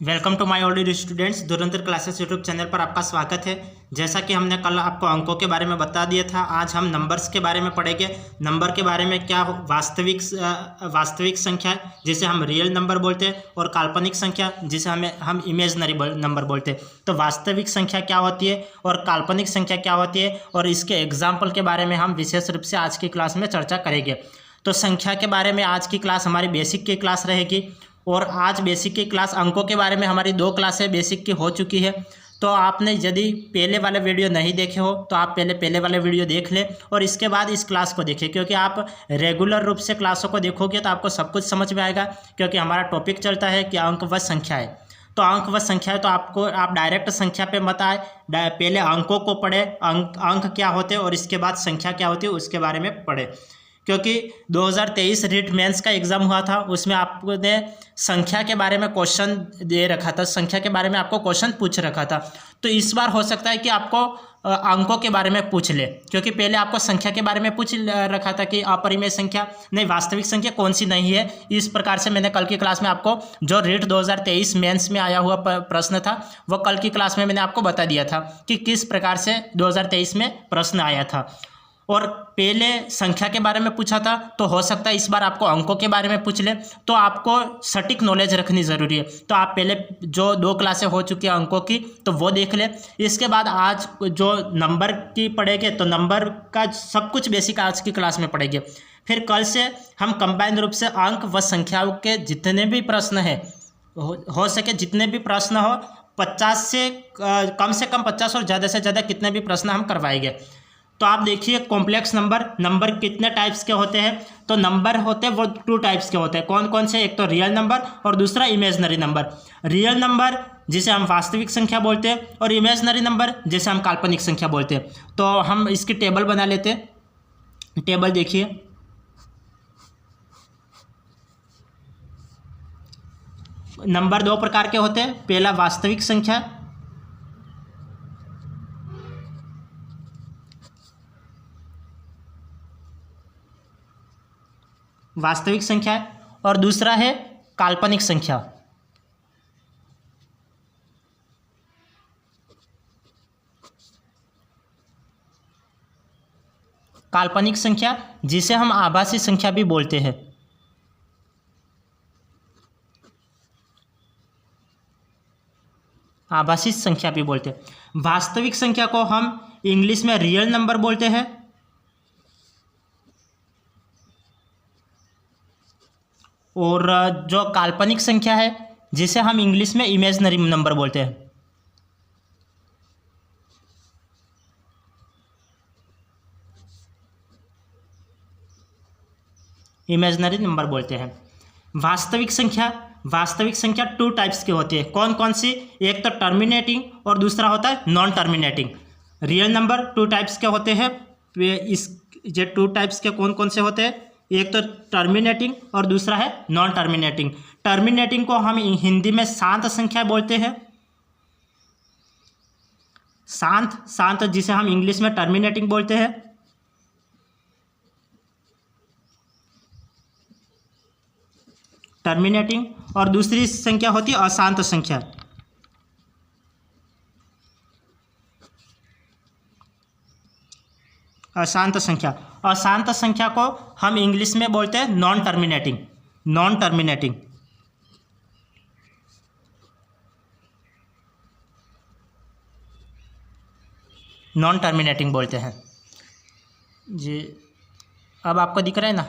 Welcome to my all students. Dhurandhar classes YouTube channel पर आपका स्वागत है। जैसा कि हमने कल आपको अंकों के बारे में बता दिया था, आज हम नंबर्स के बारे में पढ़ेंगे। नंबर के बारे में क्या वास्तविक संख्या जिसे हम रियल नंबर बोलते हैं, और काल्पनिक संख्या जिसे हम इमेजनरी नंबर बोलते हैं। तो वास्तविक संख्या क्या होती है और काल्पनिक संख्या क्या होती है, और इसके एग्जाम्पल के बारे में हम विशेष रूप से आज की क्लास में चर्चा करेंगे। तो संख्या के बारे में आज की क्लास हमारी बेसिक की क्लास रहेगी, और आज बेसिक की क्लास अंकों के बारे में हमारी 2 क्लासें बेसिक की हो चुकी है। तो आपने यदि पहले वाले वीडियो नहीं देखे हो तो आप पहले वाले वीडियो देख लें और इसके बाद इस क्लास को देखें, क्योंकि आप रेगुलर रूप से क्लासों को देखोगे तो आपको सब कुछ समझ में आएगा। क्योंकि हमारा टॉपिक चलता है कि अंक व संख्या है, तो अंक व संख्या है, तो आप डायरेक्ट संख्या पे मत आए, पहले अंकों को पढ़े, अंक क्या होते हैं और इसके बाद संख्या क्या होती है उसके बारे में पढ़े। क्योंकि 2023 रिट मेंस का एग्ज़ाम हुआ था, उसमें आपने संख्या के बारे में क्वेश्चन दे रखा था, संख्या के बारे में आपको क्वेश्चन पूछ रखा था। तो इस बार हो सकता है कि आपको अंकों के बारे में पूछ ले, क्योंकि पहले आपको संख्या के बारे में पूछ रखा था कि अपरिमेय संख्या नहीं, वास्तविक संख्या कौन सी नहीं है। इस प्रकार से मैंने कल की क्लास में आपको जो रिट 2023 मेंस में आया हुआ प्रश्न था वो कल की क्लास में मैंने आपको बता दिया था कि किस प्रकार से 2023 में प्रश्न आया था। और पहले संख्या के बारे में पूछा था, तो हो सकता है इस बार आपको अंकों के बारे में पूछ ले। तो आपको सटीक नॉलेज रखनी ज़रूरी है। तो आप पहले जो 2 क्लासें हो चुकी हैं अंकों की, तो वो देख ले। इसके बाद आज जो नंबर की पढ़ेंगे, तो नंबर का सब कुछ बेसिक आज की क्लास में पढ़ेंगे। फिर कल से हम कंबाइंड रूप से अंक व संख्याओं के जितने भी प्रश्न हैं, हो सके जितने भी प्रश्न हो, 50 से कम 50 और ज़्यादा से ज़्यादा कितने भी प्रश्न हम करवाएंगे। तो आप देखिए, कॉम्प्लेक्स नंबर कितने टाइप्स के होते हैं। तो नंबर होते हैं वो 2 टाइप्स के होते हैं। कौन कौन से? एक तो रियल नंबर और दूसरा इमेजनरी नंबर। रियल नंबर जिसे हम वास्तविक संख्या बोलते हैं, और इमेजनरी नंबर जिसे हम काल्पनिक संख्या बोलते हैं। तो हम इसकी टेबल बना लेते हैं। टेबल देखिए, नंबर 2 प्रकार के होते हैं। पहला वास्तविक संख्या, वास्तविक संख्या है, और दूसरा है काल्पनिक संख्या। काल्पनिक संख्या जिसे हम आभासी संख्या भी बोलते हैं। आभासी संख्या भी बोलते हैं। वास्तविक संख्या को हम इंग्लिश में रियल नंबर बोलते हैं, और जो काल्पनिक संख्या है जिसे हम इंग्लिश में इमेजनरी नंबर बोलते हैं। इमेजनरी नंबर बोलते हैं। वास्तविक संख्या 2 टाइप्स की होती है। कौन कौन सी? एक तो टर्मिनेटिंग और दूसरा होता है non terminating. Real number 2 types के होते हैं। इस ये 2 टाइप्स के कौन कौन से होते हैं? एक तो टर्मिनेटिंग और दूसरा है नॉन टर्मिनेटिंग। टर्मिनेटिंग को हम हिंदी में शांत संख्या बोलते हैं। शांत जिसे हम इंग्लिश में टर्मिनेटिंग बोलते हैं। टर्मिनेटिंग। और दूसरी संख्या होती है अशांत संख्या। अशांत संख्या को हम इंग्लिश में बोलते हैं नॉन टर्मिनेटिंग। नॉन टर्मिनेटिंग बोलते हैं जी। अब आपको दिख रहा है ना,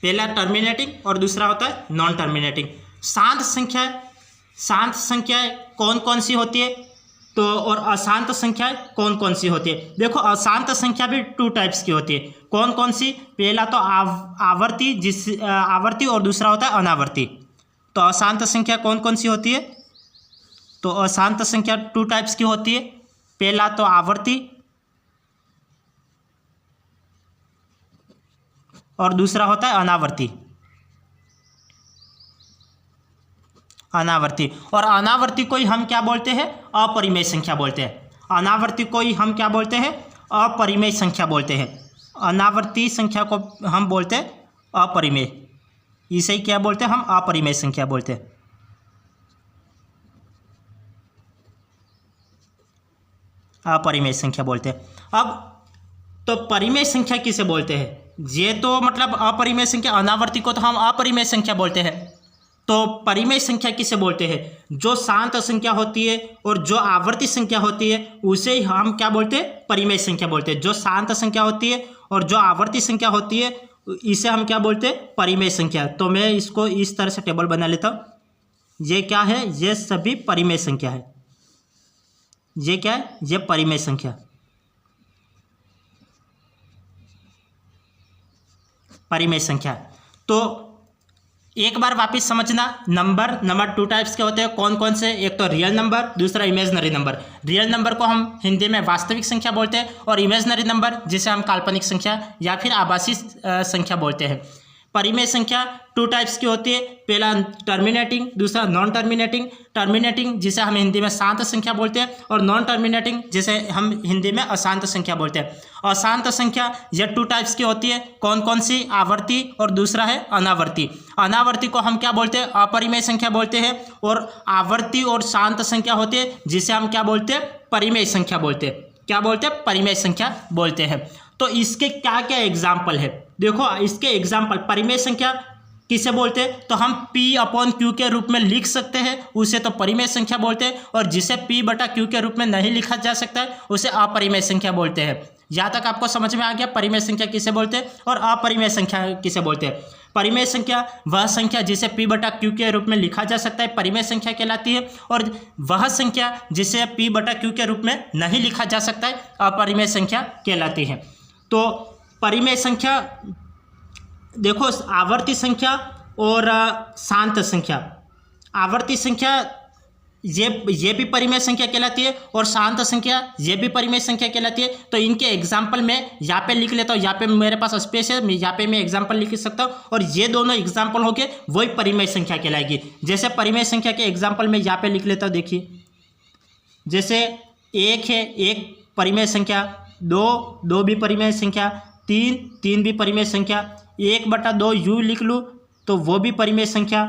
पहला टर्मिनेटिंग और दूसरा होता है नॉन टर्मिनेटिंग। शांत संख्याएं कौन कौन सी होती है, तो और अशांत संख्याएं कौन कौन सी होती है? देखो, अशांत संख्या भी 2 टाइप्स की होती है। कौन कौन सी? पहला तो आवर्ती और दूसरा होता है अनावर्ती। तो अशांत संख्या कौन कौन सी होती है? तो अशांत संख्या 2 टाइप्स की होती है। पहला तो आवर्ती और दूसरा होता है अनावर्ती। और अनावर्ती को ही हम क्या बोलते हैं? अपरिमेय संख्या बोलते हैं। अनावर्ती को ही हम क्या बोलते हैं? अपरिमेय संख्या बोलते हैं। अनावर्ती संख्या को हम बोलते हैं अपरिमेय। इसे क्या बोलते हैं हम? अपरिमेय संख्या बोलते हैं। अपरिमेय संख्या बोलते हैं। अब तो परिमेय संख्या किसे बोलते हैं? ये तो मतलब अपरिमेय संख्या, अनावर्ती को तो हम अपरिमेय संख्या बोलते हैं। तो परिमेय संख्या किसे बोलते हैं? जो शांत संख्या होती है और जो आवर्ती संख्या होती है उसे हम क्या बोलते हैं? परिमेय संख्या बोलते हैं। जो शांत संख्या होती है और जो आवर्ती संख्या होती है इसे हम क्या बोलते हैं? परिमेय संख्या। तो मैं इसको इस तरह से टेबल बना लेता हूँ। ये क्या है? ये सभी परिमेय संख्या है। ये क्या है? ये परिमेय संख्या, परिमेय संख्या। तो एक बार वापस समझना, नंबर 2 टाइप्स के होते हैं। कौन कौन से? एक तो रियल नंबर, दूसरा इमेजिनरी नंबर। रियल नंबर को हम हिंदी में वास्तविक संख्या बोलते हैं और इमेजिनरी नंबर जिसे हम काल्पनिक संख्या या फिर आभासी संख्या बोलते हैं। परिमेय संख्या 2 टाइप्स की होती है। पहला टर्मिनेटिंग, दूसरा नॉन टर्मिनेटिंग। टर्मिनेटिंग जिसे हम हिंदी में शांत संख्या बोलते हैं और नॉन टर्मिनेटिंग जिसे हम हिंदी में अशांत संख्या बोलते हैं। अशांत संख्या ये 2 टाइप्स की होती है। कौन कौन सी? आवर्ती और दूसरा है अनावर्ती। अनावर्ती को हम क्या बोलते हैं? अपरिमेय संख्या बोलते हैं। और आवर्ती और शांत संख्या होती है जिसे हम क्या बोलते हैं? परिमेय संख्या बोलते हैं। क्या बोलते हैं? परिमेय संख्या बोलते हैं। तो इसके क्या क्या एग्जाम्पल है? देखो इसके एग्जाम्पल, परिमेय संख्या किसे बोलते हैं? तो हम P/Q के रूप में लिख सकते हैं, उसे तो परिमेय संख्या बोलते हैं। और जिसे P/Q के रूप में नहीं लिखा जा सकता है उसे अपरिमेय संख्या बोलते हैं। यहाँ तक आपको समझ में आ गया परिमेय संख्या किसे बोलते हैं और अपरिमेय संख्या किसे बोलते हैं। परिमेय संख्या वह संख्या जिसे P/Q के रूप में लिखा जा सकता है, परिमेय संख्या कहलाती है। और वह संख्या जिसे P/Q के रूप में नहीं लिखा जा सकता है, अपरिमेय संख्या कहलाती है। तो परिमेय संख्या देखो, आवर्ती संख्या और शांत संख्या। आवर्ती संख्या ये भी परिमेय संख्या कहलाती है और शांत संख्या ये भी परिमेय संख्या कहलाती है। तो इनके एग्जाम्पल मैं यहाँ पे लिख लेता हूँ। यहाँ पे मेरे पास स्पेस है, यहाँ पे मैं एग्जाम्पल लिख सकता हूँ और ये दोनों एग्जाम्पल हो गए, वही परिमेय संख्या कहलाएगी। जैसे परिमेय संख्या के एग्जाम्पल मैं यहाँ पे लिख लेता हूँ। देखिए जैसे 1 है, 1 परिमेय संख्या, 2 भी परिमेय संख्या, 3 भी परिमेय संख्या, 1/2 यू लिख लूँ तो वो भी परिमेय संख्या,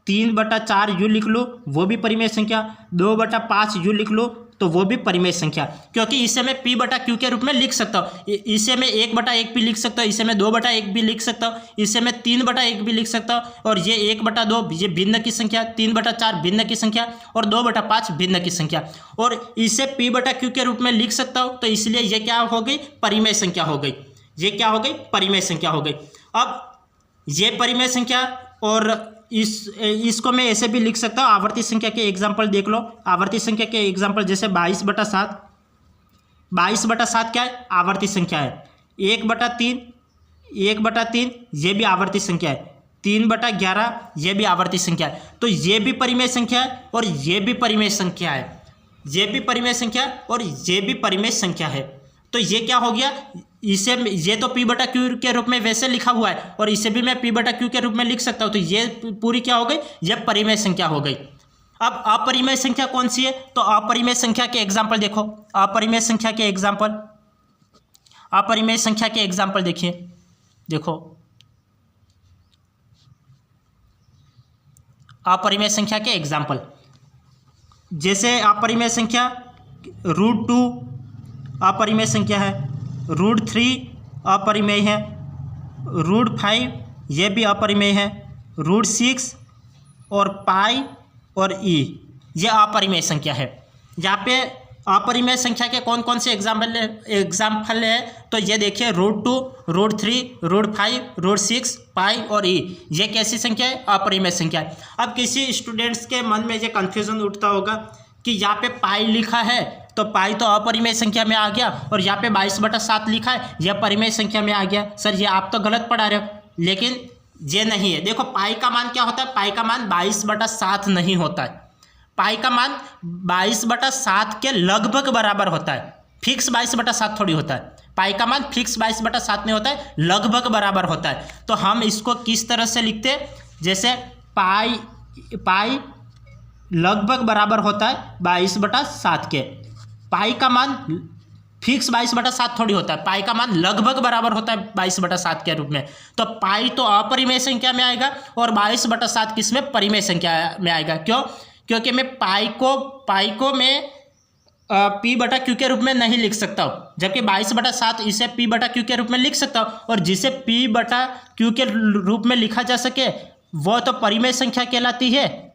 3/4 यू लिख लूँ वो भी परिमेय संख्या, 2/5 यू लिख लूँ तो वो भी परिमेय संख्या। क्योंकि इसे मैं P/Q के रूप में लिख सकता हूँ। इसे मैं 1/1 भी लिख सकता हूँ, इसे मैं 2/1 भी लिख सकता हूँ, इसे मैं 3/1 भी लिख सकता हूँ। और ये 1/2 ये भिन्न की संख्या, 3/4 भिन्न की संख्या और 2/5 भिन्न की संख्या। और इसे P/Q के रूप में लिख सकता हूँ, तो इसलिए ये क्या हो गई? परिमेय संख्या हो गई। ये क्या हो गई? परिमेय संख्या हो गई। अब ये परिमेय संख्या और इसको मैं ऐसे भी लिख सकता हूँ। आवर्ती संख्या के एग्जाम्पल देख लो। आवर्ती संख्या के एग्जाम्पल जैसे 22/7। 22/7 क्या है? आवर्ती संख्या है। 1/3 ये भी आवर्ती संख्या है। 3/11 ये भी आवर्ती संख्या है। तो ये भी परिमेय संख्या है और ये भी परिमेय संख्या है। ये भी परिमेय संख्या और ये भी परिमेय संख्या है। तो ये क्या हो गया? इसे ये तो P/Q के रूप में वैसे लिखा हुआ है और इसे भी मैं P/Q के रूप में लिख सकता हूँ। तो ये पूरी क्या हो गई? ये परिमेय संख्या हो गई। अब अपरिमेय संख्या कौन सी है? तो अपरिमेय संख्या के एग्जाम्पल देखो। अपरिमेय संख्या के एग्जाम्पल, अपरिमेय संख्या के एग्जाम्पल देखिए। देखो अपरिमेय संख्या के एग्जाम्पल जैसे अपरिमेय संख्या √2 अपरिमेय संख्या है, √3 अपरिमेय है, √5 ये भी अपरिमेय है, √6 और पाई और ई ये अपरिमेय संख्या है। यहाँ पे अपरिमेय संख्या के कौन कौन से एग्जाम्पल है? तो ये देखिए √2, √3, √5, √6, पाई और ई ये कैसी संख्या है? अपरिमेय संख्या है। अब किसी स्टूडेंट्स के मन में ये कन्फ्यूजन उठता होगा कि यहाँ पे पाई लिखा है तो पाई तो अपरिमेय संख्या में आ गया और यहाँ पे 22/7 लिखा है यह परिमेय संख्या में आ गया। सर ये आप तो गलत पढ़ा रहे हो, लेकिन ये नहीं है। देखो पाई का मान क्या होता है? पाई का मान 22/7 नहीं होता है। पाई का मान 22/7 के लगभग बराबर होता है। फिक्स 22/7 थोड़ी होता है। पाई का मान फिक्स 22/7 नहीं होता है, लगभग बराबर होता है। तो हम इसको किस तरह से लिखते हैं? जैसे पाई लगभग बराबर होता है 22/7 के। पाई का मान फिक्स 22/7 थोड़ी होता है, पाई का मान लगभग बराबर होता है 22/7 के रूप में। तो पाई तो अपरिमेय संख्या में आएगा और 22/7 किस में? परिमेय संख्या में आएगा। क्यों? क्योंकि मैं पाई को मैं P बटा Q के रूप में नहीं लिख सकता हूँ, जबकि 22/7 इसे P बटा Q के रूप में लिख सकता हूँ। और जिसे P बटा Q के रूप में लिखा जा सके वह तो परिमेय संख्या कहलाती है,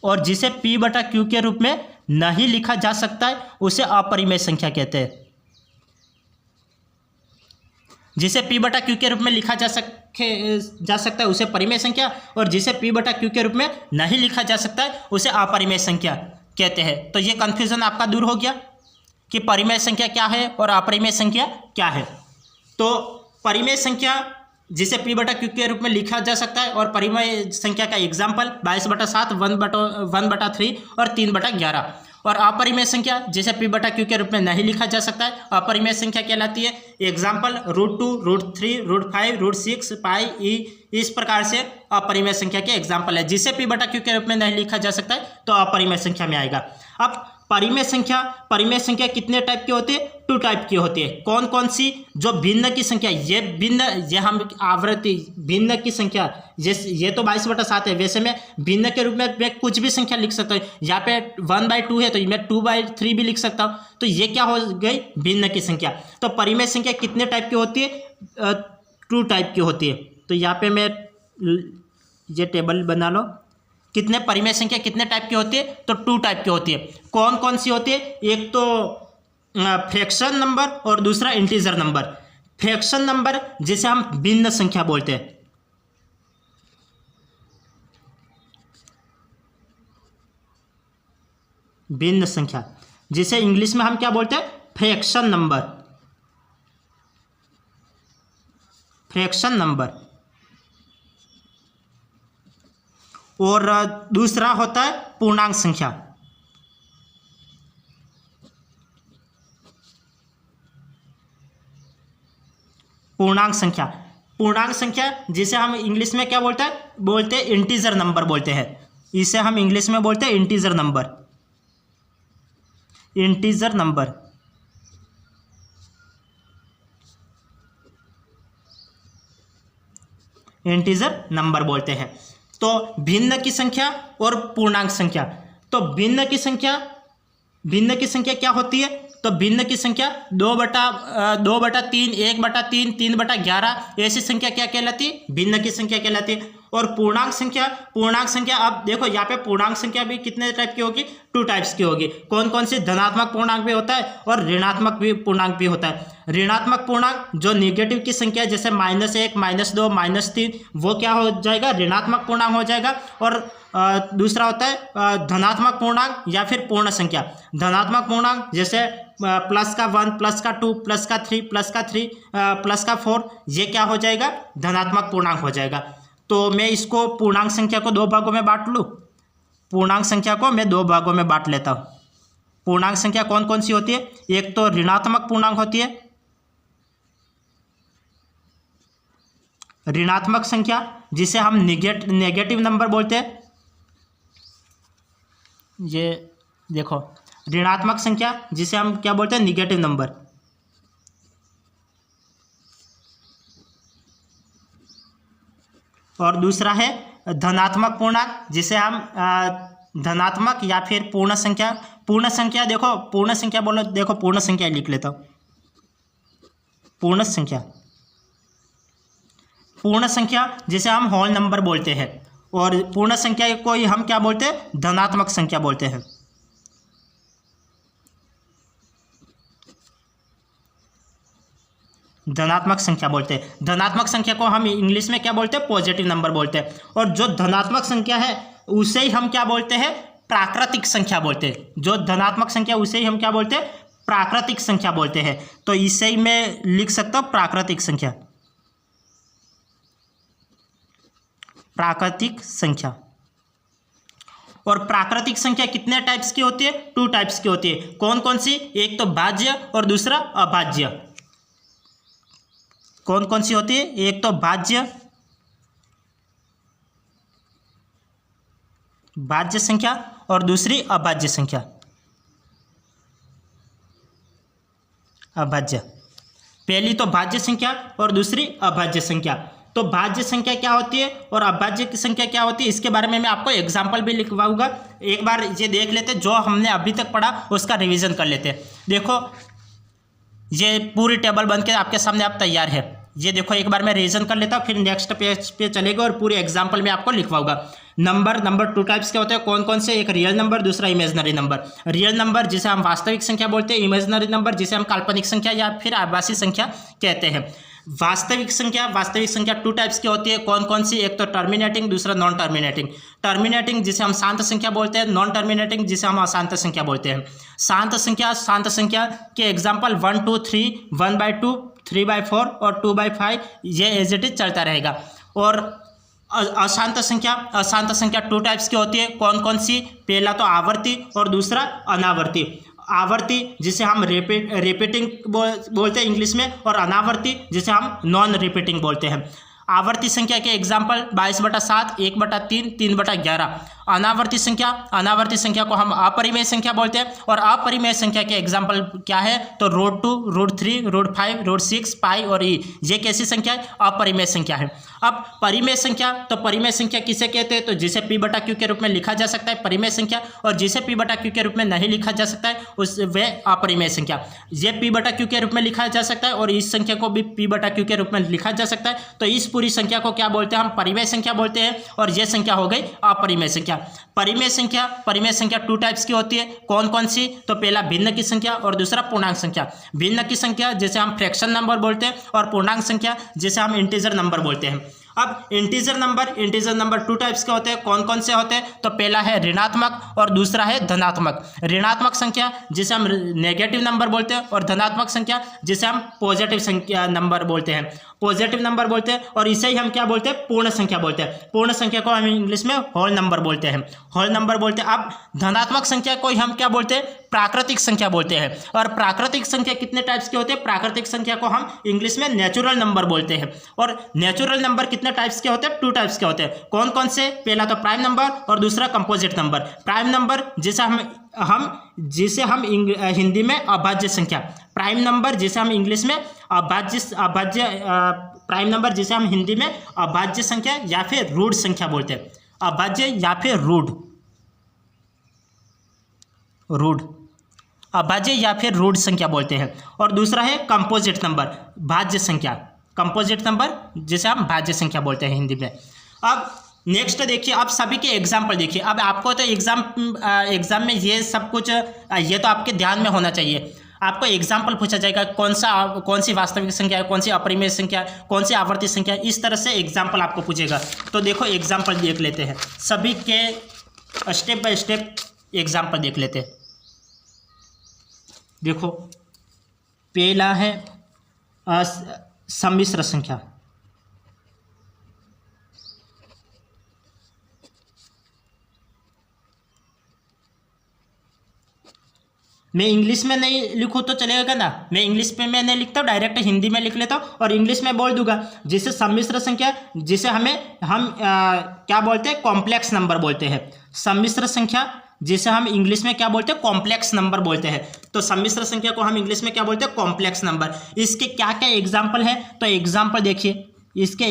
और जिसे P बटा Q के रूप में नहीं लिखा जा सकता है उसे अपरिमेय संख्या कहते हैं। जिसे P बटा Q के रूप में लिखा जा सकता है उसे परिमेय संख्या, और जिसे P बटा Q के रूप में नहीं लिखा जा सकता है उसे अपरिमेय संख्या कहते हैं। तो ये कन्फ्यूजन आपका दूर हो गया कि परिमेय संख्या क्या है और अपरिमेय संख्या क्या है। तो परिमेय संख्या जिसे P बटा Q के रूप में लिखा जा सकता है, और परिमेय संख्या का एग्जाम्पल 22/7, 1/3 और 3/11। और अपरिमेय संख्या जिसे P बटा Q के रूप में नहीं लिखा जा सकता है अपरिमेय संख्या कहलाती है। एग्जाम्पल √2, √3, √5, √6, पाई, ई, इस प्रकार से अपरिमेय संख्या के एग्जाम्पल है। जिसे P बटा Q के रूप में नहीं लिखा जा सकता है तो अपरिमेय संख्या में आएगा। अब परिमेय संख्या कितने टाइप की होती है? 2 टाइप की होती है। कौन कौन सी? जो भिन्न की संख्या, ये हम आवृत्ति भिन्न की संख्या, जैसे ये तो 22/7 है, वैसे मैं भिन्न के रूप में मैं कुछ भी संख्या लिख सकता हूँ। यहाँ पे 1/2 है तो मैं 2/3 भी लिख सकता हूँ। तो ये क्या हो गई? भिन्न की संख्या। तो परिमेय संख्या कितने टाइप की होती है? 2 टाइप की होती है। तो यहाँ पे मैं ये टेबल बना लो, कितने परिमेय संख्या कितने टाइप की होती है? तो 2 टाइप की होती है। कौन कौन सी होती है? एक तो फ्रैक्शन नंबर और दूसरा इंटीजर नंबर। फ्रैक्शन नंबर जिसे हम भिन्न संख्या बोलते हैं, भिन्न संख्या जिसे इंग्लिश में हम क्या बोलते हैं? Fraction number, fraction number. और दूसरा होता है पूर्णांक संख्या। पूर्णांक संख्या जिसे हम इंग्लिश में क्या बोलते हैं? इंटीजर नंबर बोलते हैं। इसे हम इंग्लिश में बोलते हैं integer number, integer number. Integer number बोलते हैं। तो भिन्न की संख्या और पूर्णांक संख्या। तो भिन्न की संख्या क्या होती है? तो भिन्न की संख्या 2/3, 1/3, 3/11 ऐसी संख्या क्या कहलाती है? भिन्न की संख्या कहलाती है। और पूर्णांक संख्या अब देखो यहाँ पे पूर्णांक संख्या भी कितने टाइप की होगी? 2 टाइप्स की होगी। कौन कौन सी? धनात्मक पूर्णांक भी होता है और ऋणात्मक भी पूर्णांक भी होता है। ऋणात्मक पूर्णांक जो नेगेटिव की संख्या जैसे -1, -2, -3, वो क्या हो जाएगा? ऋणात्मक पूर्णांक हो जाएगा। और दूसरा होता है धनात्मक पूर्णांक या फिर पूर्ण संख्या। धनात्मक पूर्णांक जैसे +1, +2, +3, +3, +4, ये क्या हो जाएगा? धनात्मक पूर्णांक हो जाएगा। तो मैं इसको पूर्णांक संख्या को 2 भागों में बांट लूँ। पूर्णांक संख्या को मैं 2 भागों में बांट लेता हूँ। पूर्णांक संख्या कौन कौन सी होती है? एक तो ऋणात्मक पूर्णांक होती है, ऋणात्मक संख्या जिसे हम नेगेटिव नंबर बोलते हैं। ये देखो ऋणात्मक संख्या जिसे हम क्या बोलते हैं? Negative number. और दूसरा है धनात्मक पूर्णांक जिसे हम धनात्मक या फिर पूर्ण संख्या देखो पूर्ण संख्या बोलो, देखो पूर्ण संख्या लिख लेता हूँ। पूर्ण संख्या जिसे हम होल नंबर बोलते हैं, और पूर्ण संख्या को ही हम क्या बोलते हैं? धनात्मक संख्या बोलते हैं। धनात्मक संख्या बोलते हैं। धनात्मक संख्या को हम इंग्लिश में क्या बोलते हैं? पॉजिटिव नंबर बोलते हैं। और जो धनात्मक संख्या है उसे ही हम क्या बोलते हैं? प्राकृतिक संख्या बोलते हैं। जो धनात्मक संख्या उसे ही हम क्या बोलते हैं? प्राकृतिक संख्या बोलते हैं। तो इसे ही मैं लिख सकता हूँ प्राकृतिक संख्या, प्राकृतिक संख्या। और प्राकृतिक संख्या कितने टाइप्स की होती है? 2 टाइप्स की होती है। कौन कौन सी? एक तो भाज्य और दूसरा अभाज्य। कौन कौन सी होती है? एक तो भाज्य संख्या और दूसरी अभाज्य संख्या। अभाज्य, पहली तो भाज्य संख्या और दूसरी अभाज्य संख्या। तो भाज्य संख्या क्या होती है और अभाज्य की संख्या क्या होती है, इसके बारे में मैं आपको एग्जाम्पल भी लिखवाऊंगा। एक बार ये देख लेते, जो हमने अभी तक पढ़ा उसका रिवीजन कर लेते। देखो ये पूरी टेबल बन के आपके सामने आप तैयार है। ये देखो एक बार मैं रिवीजन कर लेता हूँ, फिर नेक्स्ट पेज पे चलेगा और पूरे एग्जाम्पल में आपको लिखवाऊंगा। नंबर टू टाइप्स के होते हैं, कौन कौन से, एक रियल नंबर, दूसरा इमेजिनरी नंबर। रियल नंबर जिसे हम वास्तविक संख्या बोलते हैं, इमेजिनरी नंबर जिसे हम काल्पनिक संख्या या फिर आभासी संख्या कहते हैं। वास्तविक संख्या टू टाइप्स की होती है, कौन कौन सी, एक तो टर्मिनेटिंग, दूसरा नॉन टर्मिनेटिंग। टर्मिनेटिंग जिसे हम शांत संख्या बोलते हैं, नॉन टर्मिनेटिंग जिसे हम अशांत संख्या बोलते हैं। शांत संख्या के एग्जाम्पल 1 2 3, 1/2, 3/4 और 2/5, ये एज इट इज चलता रहेगा। और अशांत संख्या टू टाइप्स की होती है, कौन कौन सी, पहला तो आवर्ती और दूसरा अनावर्ती। आवर्ती जिसे हम रिपीटिंग बोलते हैं इंग्लिश में, और अनावर्ती जिसे हम नॉन रिपीटिंग बोलते हैं। आवर्ती संख्या के एग्जाम्पल 22/7, 1/3, 3/11। अनावर्ती संख्या को हम अपरिमेय संख्या बोलते हैं, और अपरिमेय संख्या के एग्जाम्पल क्या है, तो √2, √3, √5, √6, पाई और ई, ये कैसी संख्या है, अपरिमेय संख्या है। अब परिमेय संख्या, तो परिमेय संख्या किसे कहते हैं, तो जिसे P/Q के रूप में लिखा जा सकता है परिमेय संख्या, और जिसे P/Q के रूप में नहीं लिखा जा सकता है वे अपरिमेय संख्या। ये P/Q के रूप में लिखा जा सकता है और इस संख्या को भी P/Q के रूप में लिखा जा सकता है। तो इस पूरी संख्या को क्या बोलते हैं, हम परिमेय संख्या बोलते हैं, और यह संख्या हो गई अपरिमेय संख्या। परिमेय संख्या टू टाइप्स की होती है, कौन कौन सी, तो पहला भिन्न की संख्या और दूसरा पूर्णांक संख्या। भिन्न की संख्या जिसे हम फ्रैक्शन नंबर बोलते हैं, और पूर्णांक संख्या जिसे हम इंटीजर नंबर बोलते हैं। अब इंटीजर नंबर टू टाइप्स के होते हैं, कौन कौन से होते हैं, तो पहला है ऋणात्मक और दूसरा है धनात्मक। ऋणात्मक संख्या जिसे हम नेगेटिव नंबर बोलते हैं, और धनात्मक संख्या जिसे हम पॉजिटिव संख्या नंबर बोलते हैं, और इसे ही हम क्या बोलते हैं, पूर्ण संख्या बोलते हैं। पूर्ण संख्या को हम इंग्लिश में होल नंबर बोलते हैं। अब धनात्मक संख्या को हम क्या बोलते हैं, प्राकृतिक संख्या बोलते हैं। और प्राकृतिक संख्या कितने टाइप्स के होते हैं, प्राकृतिक संख्या को हम इंग्लिश में नेचुरल नंबर बोलते हैं। और नेचुरल नंबर कितने टाइप्स के होते हैं, टू टाइप्स के होते हैं, कौन कौन से, पहला तो प्राइम नंबर और दूसरा कंपोजिट नंबर। प्राइम नंबर जिसे हम हिंदी में अभाज्य संख्या, प्राइम नंबर जिसे हम इंग्लिश में प्राइम नंबर जिसे हम हिंदी में अभाज्य संख्या या फिर रूढ़ संख्या बोलते हैं। अभाज्य या फिर अभाज्य या फिर रूढ़ संख्या बोलते हैं। और दूसरा है कंपोजिट नंबर, भाज्य संख्या, कंपोजिट नंबर जिसे हम भाज्य संख्या बोलते हैं हिंदी में। अब नेक्स्ट देखिए, अब सभी के एग्जाम्पल देखिए। अब आपको तो एग्जाम में ये सब कुछ ये तो आपके ध्यान में होना चाहिए। आपको एग्जाम्पल पूछा जाएगा, कौन सी वास्तविक संख्या है, कौन सी अपरिमेय संख्या है, कौन सी आवर्ती संख्या है, इस तरह से एग्जाम्पल आपको पूछेगा। तो देखो एग्जाम्पल देख लेते हैं, सभी के स्टेप बाय स्टेप एग्जाम्पल देख लेते हैं। देखो पहला है सम्मिश्र संख्या। मैं इंग्लिश में नहीं लिखूँ तो चलेगा ना, मैं इंग्लिश में मैं नहीं लिखता हूँ, डायरेक्ट हिंदी में लिख लेता हूँ और इंग्लिश में बोल दूंगा। जिसे सम्मिश्र संख्या, जिसे हम क्या बोलते हैं, कॉम्प्लेक्स नंबर बोलते हैं। सम्मिश्र संख्या जिसे हम इंग्लिश में क्या बोलते हैं, कॉम्प्लेक्स नंबर बोलते हैं। तो सम्मिश्र संख्या को हम इंग्लिश में क्या बोलते हैं, कॉम्प्लेक्स नंबर। इसके क्या क्या एग्जाम्पल है, तो एग्जाम्पल देखिए, इसके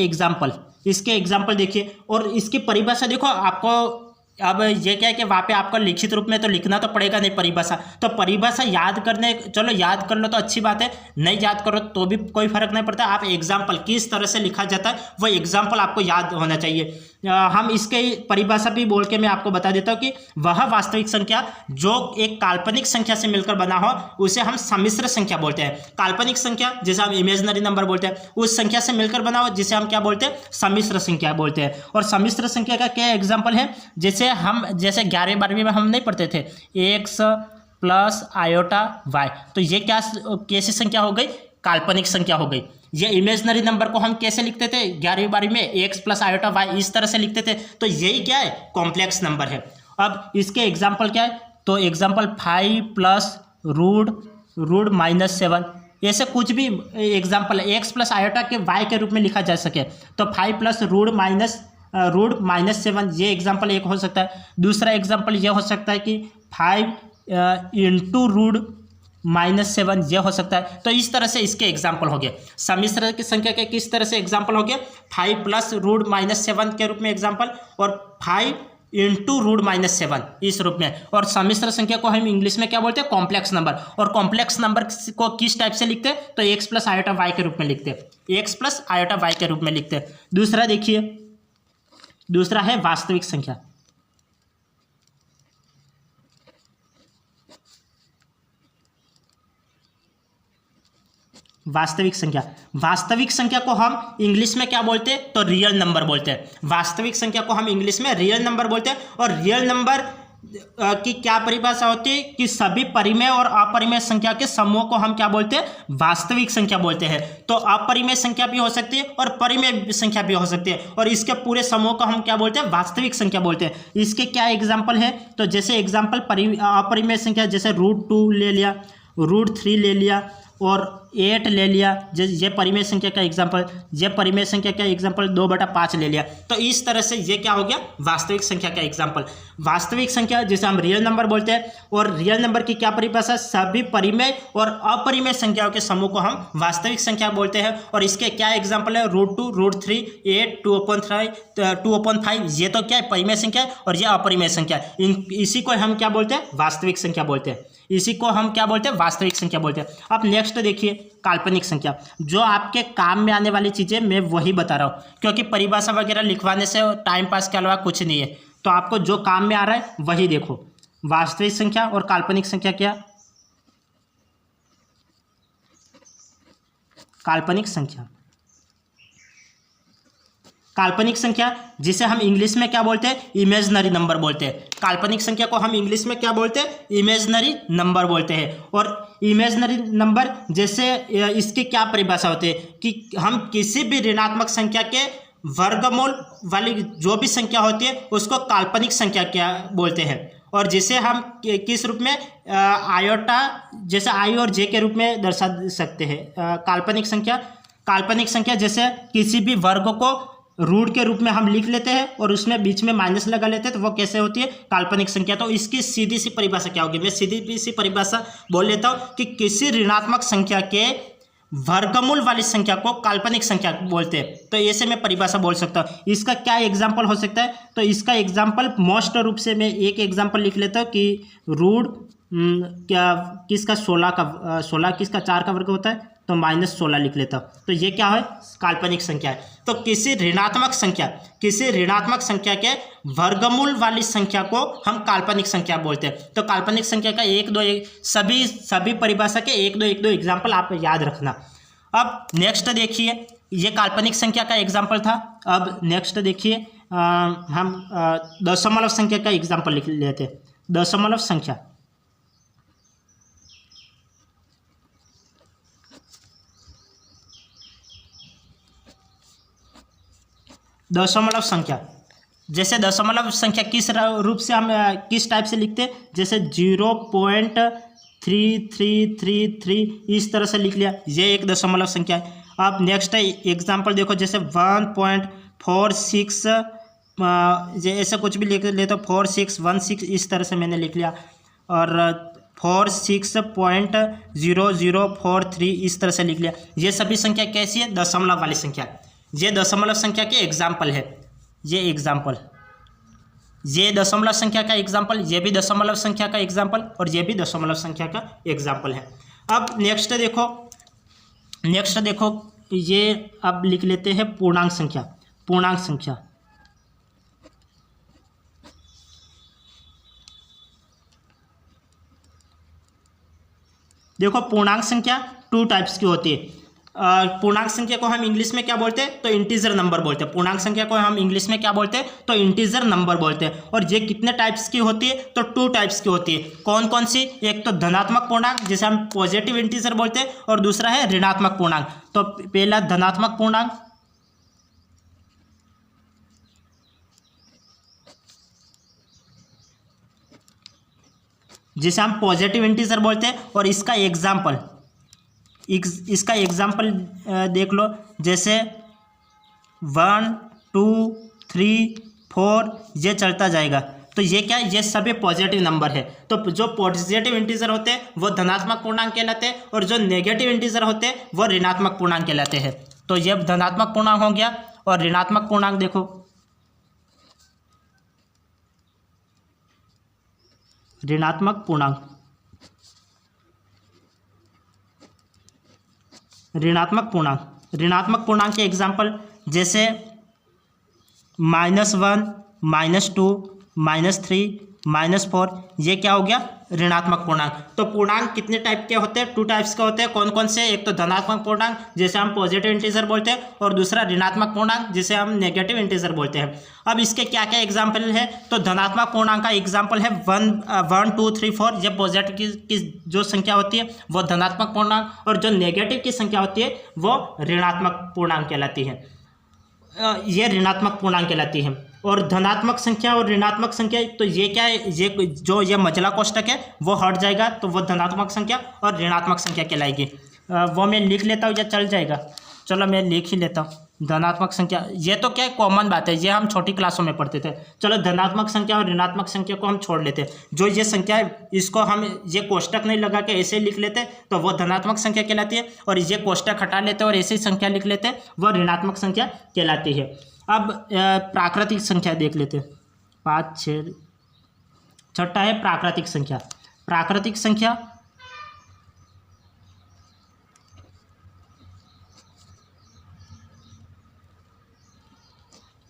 एग्जाम्पल देखिए, और इसकी परिभाषा देखो। आपको अब ये क्या है कि वहाँ पे आपको लिखित रूप में तो लिखना तो पड़ेगा नहीं परिभाषा, तो परिभाषा याद करने, चलो याद कर लो तो अच्छी बात है, नहीं याद करो तो भी कोई फर्क नहीं पड़ता। आप एग्जाम्पल किस तरह से लिखा जाता है वो एग्जाम्पल आपको याद होना चाहिए। हम इसके परिभाषा भी बोल के मैं आपको बता देता हूँ कि वह वास्तविक संख्या जो एक काल्पनिक संख्या से मिलकर बना हो उसे हम सम्मिश्र संख्या बोलते हैं। काल्पनिक संख्या जिसे हम इमेजिनरी नंबर बोलते हैं, उस संख्या से मिलकर बना हो जिसे हम क्या बोलते हैं, सम्मिश्र संख्या बोलते हैं। और सम्मिश्र संख्या का क्या एग्जाम्पल है, जैसे 11वीं 12वीं में हम नहीं पढ़ते थे x प्लस आयोटा y, तो ये कैसी संख्या हो गई, काल्पनिक संख्या हो गई। ये इमेजिनरी नंबर को हम कैसे लिखते थे 11वीं 12वीं में, x प्लस आयोटा y इस तरह से लिखते थे, तो यही क्या है, कॉम्प्लेक्स नंबर है। अब इसके एग्जाम्पल क्या है, तो एग्जाम्पल 5 प्लस रूट -7, ऐसे कुछ भी एग्जाम्पल है। x प्लस आयोटा के y के रूप में लिखा जा सके तो 5 प्लस रूट -7 ये एग्जाम्पल एक हो सकता है। दूसरा एग्जाम्पल ये हो सकता है कि 5 इंटू -7 ये हो सकता है। तो इस तरह से इसके एग्जाम्पल हो गए। सम्मिश्र की संख्या के किस तरह से एग्जाम्पल हो गए, 5 + √-7 के रूप में एग्जाम्पल, और 5 × √-7 इस रूप में। और सम्मिश्र संख्या को हम इंग्लिश में क्या बोलते हैं, कॉम्प्लेक्स नंबर। और कॉम्प्लेक्स नंबर को किस टाइप से लिखते हैं, तो x + i/y के रूप में लिखते हैं, x + i/y के रूप में लिखते हैं। दूसरा देखिए, दूसरा है वास्तविक संख्या। वास्तविक संख्या, वास्तविक संख्या को हम इंग्लिश में क्या बोलते हैं, तो रियल नंबर बोलते हैं। वास्तविक संख्या को हम इंग्लिश में रियल नंबर बोलते हैं। और रियल नंबर की क्या परिभाषा होती है कि सभी परिमेय और अपरिमेय संख्या के समूह को हम क्या बोलते हैं, वास्तविक संख्या बोलते हैं। तो अपरिमेय संख्या भी हो सकती है और परिमेय संख्या भी हो सकती है, और इसके पूरे समूह को हम क्या बोलते हैं, वास्तविक संख्या बोलते हैं। इसके क्या एग्जाम्पल है, तो जैसे एग्जाम्पल अपरिमेय संख्या, जैसे √2 ले लिया, √3 ले लिया और 8 ले लिया। ये परिमेय संख्या का एग्जाम्पल, ये परिमेय संख्या का एग्जाम्पल 2/5 ले लिया। तो इस तरह से ये क्या हो गया, वास्तविक संख्या का एग्जाम्पल। वास्तविक संख्या जिसे हम रियल नंबर बोलते हैं, और रियल नंबर की क्या परिभाषा, सभी परिमेय और अपरिमेय संख्याओं के समूह को हम वास्तविक संख्या बोलते हैं। और इसके क्या एग्जाम्पल है, √2, √3, 8, 2/5, ये तो क्या है, परिमेय संख्या है, और ये अपरिमेय संख्या है। इसी को हम क्या बोलते हैं, वास्तविक संख्या बोलते हैं। इसी को हम क्या बोलते हैं, वास्तविक संख्या बोलते हैं। अब नेक्स्ट देखिए, काल्पनिक संख्या। जो आपके काम में आने वाली चीज़ें मैं वही बता रहा हूँ, क्योंकि परिभाषा वगैरह लिखवाने से टाइम पास के अलावा कुछ नहीं है। तो आपको जो काम में आ रहा है वही देखो। वास्तविक संख्या और काल्पनिक संख्या क्या, काल्पनिक संख्या। काल्पनिक संख्या जिसे हम इंग्लिश में क्या बोलते हैं, इमेजनरी नंबर बोलते हैं। काल्पनिक संख्या को हम इंग्लिश में क्या बोलते हैं, इमेजनरी नंबर बोलते हैं। और इमेजनरी नंबर जैसे इसकी क्या परिभाषा होती है कि हम किसी भी ऋणात्मक संख्या के वर्गमूल वाली जो भी संख्या होती है उसको काल्पनिक संख्या क्या बोलते हैं। और जिसे हम किस रूप में, आयोटा, जैसे आई और जे के रूप में दर्शा सकते हैं। काल्पनिक संख्या, काल्पनिक संख्या जैसे किसी भी वर्ग को रूट के रूप में हम लिख लेते हैं और उसमें बीच में माइनस लगा लेते हैं, तो वो कैसे होती है, काल्पनिक संख्या। तो इसकी सीधी सी परिभाषा क्या होगी, मैं सीधी सी परिभाषा बोल लेता हूँ कि किसी ऋणात्मक संख्या के वर्गमूल वाली संख्या को काल्पनिक संख्या बोलते हैं। तो ऐसे मैं परिभाषा बोल सकता हूँ। इसका क्या एग्जाम्पल हो सकता है, तो इसका एग्जाम्पल मोस्ट रूप से मैं एक एग्जाम्पल लिख लेता हूँ कि रूट क्या किसका 16 किसका 4 का वर्ग होता है, तो -16 लिख लेता हूँ। तो ये क्या है, काल्पनिक संख्या है। तो किसी ऋणात्मक संख्या के वर्गमूल वाली संख्या को हम काल्पनिक संख्या बोलते हैं। तो काल्पनिक संख्या का सभी परिभाषा के 1-2 एग्जाम्पल आप याद रखना। अब नेक्स्ट देखिए, ये काल्पनिक संख्या का एग्जाम्पल था। अब नेक्स्ट देखिए, हम दशमलव संख्या का एग्जाम्पल लिख लेते हैं। दशमलव संख्या, दशमलव संख्या, जैसे दशमलव संख्या किस रूप से हम किस टाइप से लिखते हैं, जैसे 0.3333 इस तरह से लिख लिया, ये एक दशमलव संख्या है। अब नेक्स्ट एग्जांपल देखो, जैसे 1.46 ऐसा कुछ भी लिख लेते, 4616 इस तरह से मैंने लिख लिया, और 46.0043 इस तरह से लिख लिया। ये सभी संख्या कैसी है, दशमलव वाली संख्या। ये दशमलव संख्या के एग्जाम्पल है। ये दशमलव संख्या का एग्जाम्पल, ये भी दशमलव संख्या का एग्जाम्पल, और ये भी दशमलव संख्या का एग्जाम्पल है। अब नेक्स्ट देखो, ये अब लिख लेते हैं पूर्णांक संख्या। पूर्णांक संख्या, देखो पूर्णांक संख्या 2 टाइप्स की होती है। पूर्णांक संख्या को हम इंग्लिश में क्या बोलते हैं, तो इंटीजर नंबर बोलते हैं। पूर्णांक संख्या को हम इंग्लिश में क्या बोलते हैं, तो इंटीजर नंबर बोलते हैं। और ये कितने टाइप्स की होती है, तो 2 टाइप्स की होती है। कौन कौन सी, एक तो धनात्मक पूर्णांक जिसे हम पॉजिटिव इंटीजर बोलते हैं, और दूसरा है ऋणात्मक पूर्णांक। तो पहला धनात्मक पूर्णांक, जिसे हम पॉजिटिव इंटीजर बोलते हैं। और इसका एग्जाम्पल देख लो, जैसे 1 2 3 4 ये चलता जाएगा। तो ये क्या है, ये सभी पॉजिटिव नंबर है। तो जो पॉजिटिव इंटीजर होते हैं वो धनात्मक पूर्णांक कहलाते हैं और जो नेगेटिव इंटीजर होते हैं वो ऋणात्मक पूर्णांक कहलाते हैं। तो ये धनात्मक पूर्णांक हो गया और ऋणात्मक पूर्णांक देखो, ऋणात्मक पूर्णांक, ऋणात्मक पूर्णांक, ऋणात्मक पूर्णांक के एग्जाम्पल जैसे -1, -2, -3, -4, ये क्या हो गया, ऋणात्मक पूर्णांक। तो पूर्णांक कितने टाइप के होते हैं, 2 टाइप्स के होते हैं। कौन कौन से, एक तो धनात्मक पूर्णांक जिसे हम पॉजिटिव इंटीजर बोलते हैं और दूसरा ऋणात्मक पूर्णांक जिसे हम नेगेटिव इंटीजर बोलते हैं। अब इसके क्या क्या एग्जाम्पल है, तो धनात्मक पूर्णांक का एग्जाम्पल है 1, 2, 3, 4, ये पॉजिटिव की जो संख्या होती है वो धनात्मक पूर्णांक और जो नेगेटिव की संख्या होती है वो ऋणात्मक पूर्णांक कहलाती है, ये ऋणात्मक पूर्णांक कहलाती है। और धनात्मक संख्या और ऋणात्मक संख्या, तो ये क्या है, ये मझला कोष्ठक है वो हट जाएगा तो वो धनात्मक संख्या और ऋणात्मक संख्या कहलाएगी। वो मैं लिख लेता हूँ या चल जाएगा, चलो मैं लिख ही लेता हूँ। धनात्मक संख्या, ये तो क्या कॉमन बात है, ये हम छोटी क्लासों में पढ़ते थे। चलो धनात्मक संख्या और ऋणात्मक संख्या को हम छोड़ लेते हैं। जो ये संख्या है इसको हम ये कोष्टक नहीं लगा के ऐसे लिख लेते तो वो धनात्मक संख्या कहलाती है, और ये कोष्टक हटा लेते और ऐसे ही संख्या लिख लेते वो ऋणात्मक संख्या कहलाती है। अब प्राकृतिक संख्या देख लेते, 5, 6, छठा है प्राकृतिक संख्या। प्राकृतिक संख्या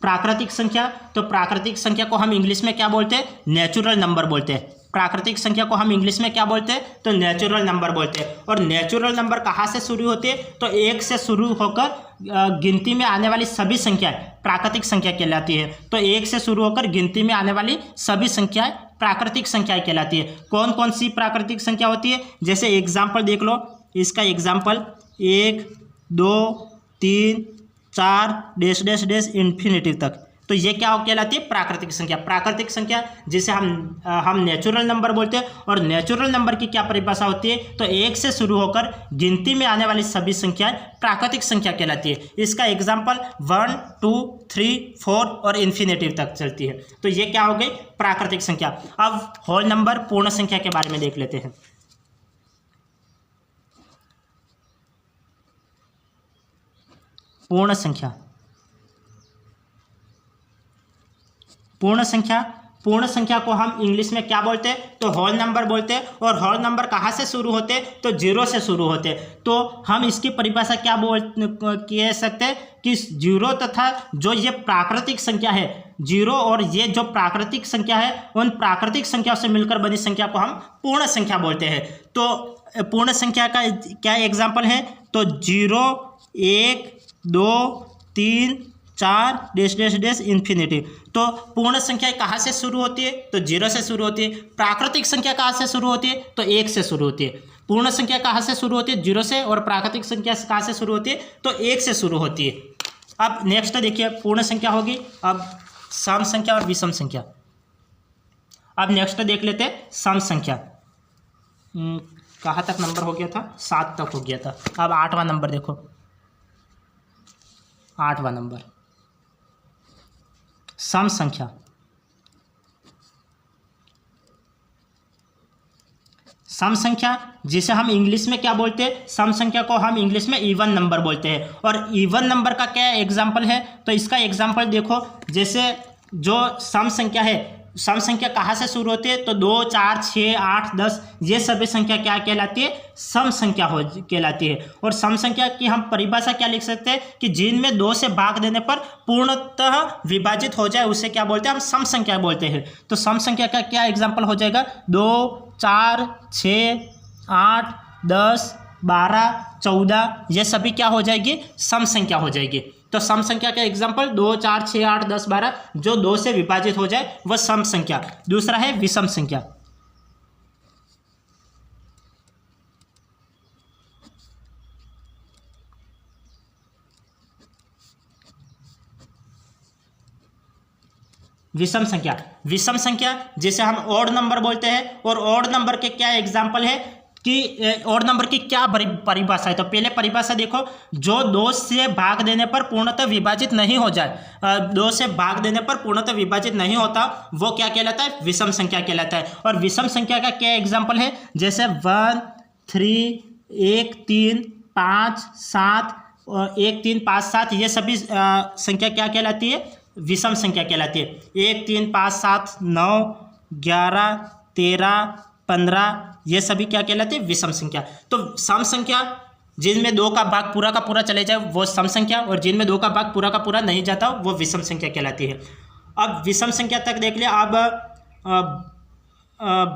प्राकृतिक संख्या, तो प्राकृतिक संख्या को हम इंग्लिश में क्या बोलते हैं, नेचुरल नंबर बोलते हैं। प्राकृतिक संख्या को हम इंग्लिश में क्या बोलते हैं, तो नेचुरल नंबर बोलते हैं। और नेचुरल नंबर कहाँ से शुरू होती है, तो 1 से शुरू होकर गिनती में आने वाली सभी संख्याएं प्राकृतिक संख्या कहलाती है। तो 1 से शुरू होकर गिनती में आने वाली सभी संख्याएं प्राकृतिक संख्याएं कहलाती है। कौन कौन सी प्राकृतिक संख्या होती है, जैसे एग्जाम्पल देख लो, इसका example 1, 2, 3, 4 dash dash dash infinity तक, तो ये क्या कहलाती है, प्राकृतिक संख्या। प्राकृतिक संख्या जिसे हम नेचुरल नंबर बोलते हैं, और नेचुरल नंबर की क्या परिभाषा होती है, तो 1 से शुरू होकर गिनती में आने वाली सभी संख्याएं प्राकृतिक संख्या कहलाती है। इसका एग्जाम्पल 1, 2, 3, 4 और इन्फिनिटी तक चलती है। तो ये क्या हो गई, प्राकृतिक संख्या। अब होल नंबर, पूर्ण संख्या के बारे में देख लेते हैं। पूर्ण संख्या, पूर्ण संख्या, पूर्ण संख्या को हम इंग्लिश में क्या बोलते हैं, तो होल नंबर बोलते हैं। और होल नंबर कहाँ से शुरू होते हैं, तो 0 से शुरू होते हैं। तो हम इसकी परिभाषा क्या कह सकते हैं कि 0 तथा जो ये प्राकृतिक संख्या है, 0 और ये जो प्राकृतिक संख्या है, उन प्राकृतिक संख्याओं से मिलकर बनी संख्या को हम पूर्ण संख्या बोलते हैं। तो पूर्ण संख्या का क्या एग्जाम्पल है, तो 0, 1, 2, 3, 4 डैश डैश डैश इन्फिनिटी। तो पूर्ण संख्या कहाँ से शुरू होती है, तो 0 से शुरू होती है। प्राकृतिक संख्या कहाँ से शुरू होती है, तो 1 से शुरू होती है। पूर्ण संख्या कहाँ से शुरू होती है, 0 से, और प्राकृतिक संख्या कहाँ से शुरू होती है, तो 1 से शुरू होती है। अब नेक्स्ट देखिए, पूर्ण संख्या होगी। अब सम संख्या और विषम संख्या। अब नेक्स्ट देख लेते हैं सम संख्या। कहाँ तक नंबर हो गया था, 7 तक हो गया था। अब 8वां नंबर देखो, 8वां नंबर सम संख्या। सम संख्या जिसे हम इंग्लिश में क्या बोलते हैं, सम संख्या को हम इंग्लिश में इवन नंबर बोलते हैं। और इवन नंबर का क्या एग्जाम्पल है, तो इसका एग्जाम्पल देखो, जैसे जो सम संख्या है, सम संख्या कहाँ से शुरू होती है, तो 2, 4, 6, 8, 10 ये सभी संख्या क्या कहलाती है, सम संख्या कहलाती है। और सम संख्या की हम परिभाषा क्या लिख सकते हैं कि जिनमें 2 से भाग देने पर पूर्णतः विभाजित हो जाए उसे क्या बोलते हैं, हम सम संख्या बोलते हैं। तो सम संख्या का क्या एग्जाम्पल हो जाएगा, 2, 4, 6, 8, 10, 12, 14 ये सभी क्या हो जाएगी, सम संख्या हो जाएगी। तो सम संख्या का एग्जाम्पल 2, 4, 6, 8, 10, 12 जो 2 से विभाजित हो जाए वह सम संख्या। दूसरा है विषम संख्या। विषम संख्या, विषम संख्या जिसे हम ऑड नंबर बोलते हैं। और ऑड नंबर के क्या एग्जाम्पल है, कि और नंबर की क्या परिभाषा है। तो पहले परिभाषा देखो, जो 2 से भाग देने पर पूर्णतः विभाजित नहीं हो जाए, 2 से भाग देने पर पूर्णतः विभाजित नहीं होता, वो क्या कहलाता है, विषम संख्या कहलाता है। और विषम संख्या का क्या एग्जाम्पल है, जैसे 1 3 1 3 5 7 और 1 3 5 7, ये सभी संख्या क्या कहलाती है, विषम संख्या कहलाती है। 1 3 5 7 9 11 13 15, ये सभी क्या कहलाते हैं, विषम संख्या। तो सम संख्या जिनमें 2 का भाग पूरा का पूरा चले जाए वो सम संख्या, और जिनमें 2 का भाग पूरा का पूरा नहीं जाता वो विषम संख्या कहलाती है। अब विषम संख्या तक देख लिया। अब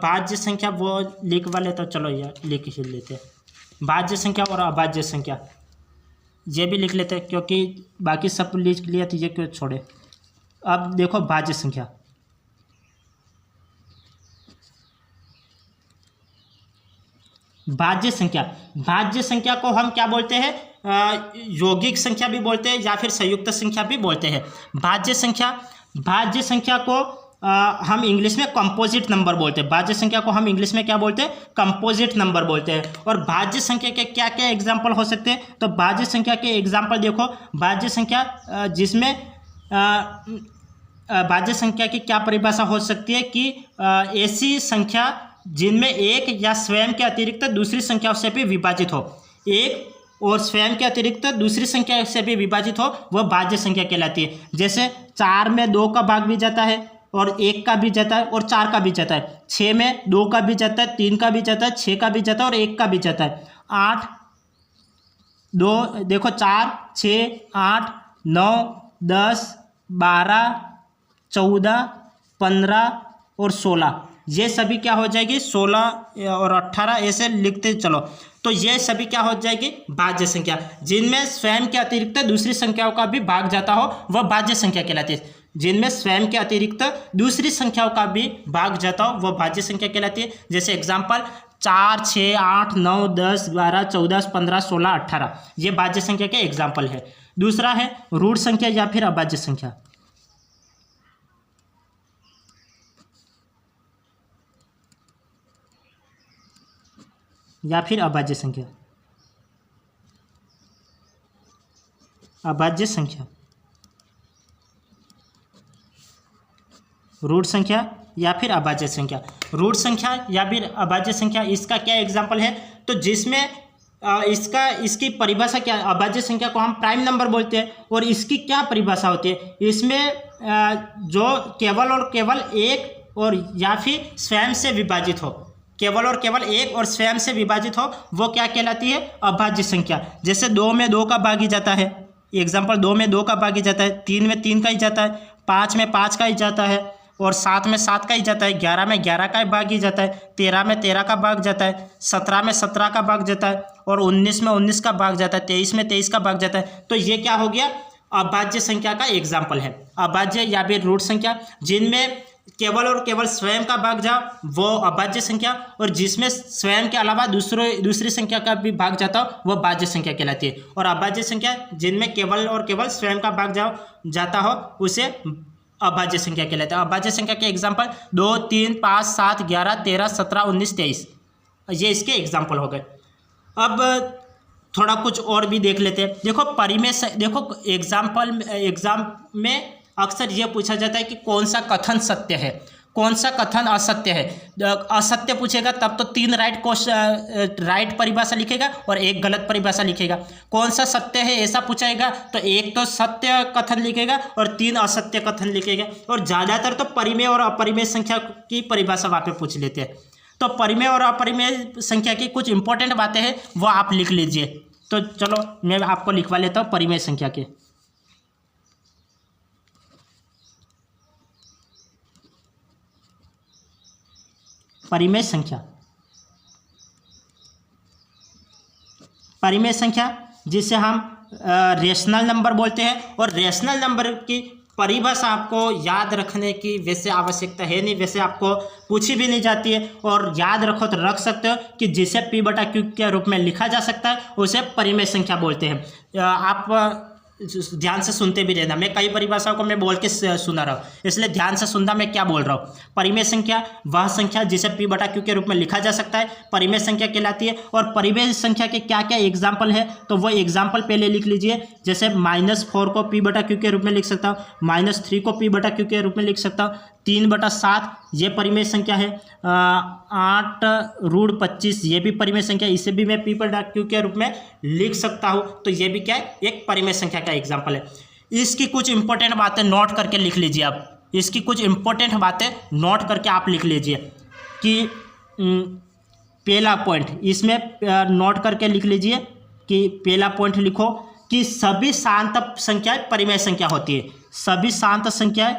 भाज्य संख्या वो लिख वाले, तो चलो यार लिख ही लेते हैं। भाज्य संख्या और अभाज्य संख्या ये भी लिख लेते हैं, क्योंकि बाकी सब लिख लिया तो ये क्यों छोड़े। अब देखो भाज्य संख्या, भाज्य संख्या, भाज्य संख्या को हम क्या बोलते हैं, यौगिक संख्या भी बोलते हैं या फिर संयुक्त संख्या भी बोलते हैं। भाज्य संख्या, भाज्य संख्या को हम इंग्लिश में कंपोजिट नंबर बोलते हैं। भाज्य संख्या को हम इंग्लिश में क्या बोलते हैं, कंपोजिट नंबर बोलते हैं। और भाज्य संख्या के क्या क्या एग्जाम्पल हो सकते हैं, तो भाज्य संख्या के एग्जाम्पल देखो। भाज्य संख्या जिसमें भाज्य संख्या की क्या परिभाषा हो सकती है कि ऐसी संख्या जिनमें एक या स्वयं के अतिरिक्त दूसरी संख्याओं से भी विभाजित हो, एक और स्वयं के अतिरिक्त दूसरी संख्या से भी विभाजित हो, वह भाज्य संख्या कहलाती है। जैसे 4 में 2 का भाग भी जाता है और 1 का भी जाता है और 4 का भी जाता है। 6 में 2 का भी जाता है, 3 का भी जाता है, 6 का भी जाता है और 1 का भी जाता है। 8 2 देखो 4 6 8 9 10 12 14 15 और 16, ये सभी क्या हो जाएगी, 16 और 18 ऐसे लिखते चलो। तो ये सभी क्या हो जाएगी, भाज्य संख्या। जिनमें स्वयं के अतिरिक्त दूसरी संख्याओं का भी भाग जाता हो वह भाज्य संख्या कहलाती है। जिनमें स्वयं के अतिरिक्त दूसरी संख्याओं का भी भाग जाता हो वह भाज्य संख्या कहलाती है। जैसे एग्जाम्पल 4 6 8 9 10 12 14 15 16 18, ये भाज्य संख्या के एग्जाम्पल है। दूसरा है ऋण संख्या या फिर अभाज्य संख्या। या फिर अभाज्य संख्या, अभाज्य संख्या, ऋण संख्या या फिर अभाज्य संख्या। ऋण संख्या या फिर अभाज्य संख्या, इसका क्या एग्जाम्पल है, तो जिसमें इसकी परिभाषा क्या है, अभाज्य संख्या को हम प्राइम नंबर बोलते हैं। और इसकी क्या परिभाषा होती है, इसमें जो केवल और केवल एक और या फिर स्वयं से विभाजित हो, केवल और केवल एक और स्वयं से विभाजित हो, वो क्या कहलाती है, अभाज्य संख्या। जैसे 2 में 2 का भाग ही जाता है, एग्जाम्पल 2 में 2 का भाग ही जाता है, 3 में 3 का ही जाता है, 5 में 5 का ही जाता है और 7 में 7 का ही जाता है, 11 में 11 का भाग ही जाता है, 13 में 13 का भाग जाता है, 17 में 17 का भाग जाता है और 19 में 19 का भाग जाता है, 23 में 23 का भाग जाता है। तो ये क्या हो गया, अभाज्य संख्या का एग्जाम्पल है। अभाज्य या फिर ऋण संख्या, जिनमें केवल और केवल स्वयं का भाग जा वो अभाज्य संख्या, और जिसमें स्वयं के अलावा दूसरी संख्या का भी भाग जाता हो वह भाज्य संख्या कहलाती है। और अभाज्य संख्या जिनमें केवल और केवल स्वयं का भाग जाता हो उसे अभाज्य संख्या कहलाता है। अभाज्य संख्या के एग्जाम्पल 2 3 5 7 11 13 17 19 23, ये इसके एग्जाम्पल हो गए। अब थोड़ा कुछ और भी देख लेते हैं। देखो परिमेय, देखो एग्जाम में अक्सर यह पूछा जाता है कि कौन सा कथन सत्य है, कौन सा कथन असत्य है। असत्य पूछेगा तब तो 3 राइट परिभाषा लिखेगा और 1 गलत परिभाषा लिखेगा। कौन सा सत्य है ऐसा पूछाएगा तो 1 तो सत्य कथन लिखेगा और 3 असत्य कथन लिखेगा। और ज़्यादातर तो परिमेय और अपरिमेय संख्या की परिभाषा वहाँ पे पूछ लेते हैं। तो परिमेय और अपरिमेय संख्या की कुछ इंपॉर्टेंट बातें हैं वो आप लिख लीजिए। तो चलो मैं आपको लिखवा लेता हूँ परिमेय संख्या के। परिमेय संख्या, परिमेय संख्या जिसे हम रेशनल नंबर बोलते हैं। और रेशनल नंबर की परिभाषा आपको याद रखने की वैसे आवश्यकता है नहीं, वैसे आपको पूछी भी नहीं जाती है। और याद रखो तो रख सकते हो कि जिसे P/Q के रूप में लिखा जा सकता है उसे परिमेय संख्या बोलते हैं। आप ध्यान से सुनते भी रहना। मैं कई परिभाषाओं को मैं बोल के सुना रहा हूँ, इसलिए ध्यान से सुनना मैं क्या बोल रहा हूँ। परिमेय संख्या वह संख्या जिसे P बटा Q के रूप में लिखा जा सकता है, परिमेय संख्या कहलाती है। और परिमेय संख्या के क्या क्या एग्जाम्पल है, तो वो एग्जाम्पल पहले लिख लीजिए। जैसे -4 को P बटा Q के रूप में लिख सकता हूँ, -3 को P बटा Q के रूप में लिख सकता हूँ, 3/7 ये परिमेय संख्या है, 8√25 ये भी परिमेय संख्या, इसे भी मैं P बटा Q के रूप में लिख सकता हूँ। तो ये भी क्या है, एक परिमेय संख्या का एग्जाम्पल है। इसकी कुछ इंपॉर्टेंट बातें नोट करके लिख लीजिए आप, इसकी कुछ इंपॉर्टेंट बातें नोट करके आप लिख लीजिए कि पहला पॉइंट इसमें नोट करके लिख लीजिए कि पहला पॉइंट लिखो कि सभी शांत संख्याएं परिमेय संख्या होती है। सभी शांत संख्याएं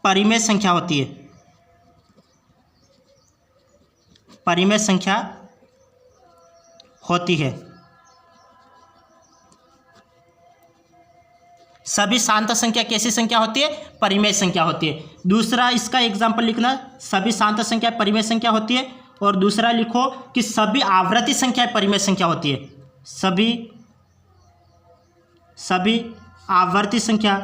परिमेय संख्या होती है, परिमेय संख्या होती है। सभी शांत संख्या कैसी संख्या होती है, परिमेय संख्या होती है। दूसरा इसका एग्जाम्पल लिखना, सभी शांत संख्या परिमेय संख्या होती है। और दूसरा लिखो कि सभी आवर्ती संख्या परिमेय संख्या होती है। सभी आवर्ती संख्या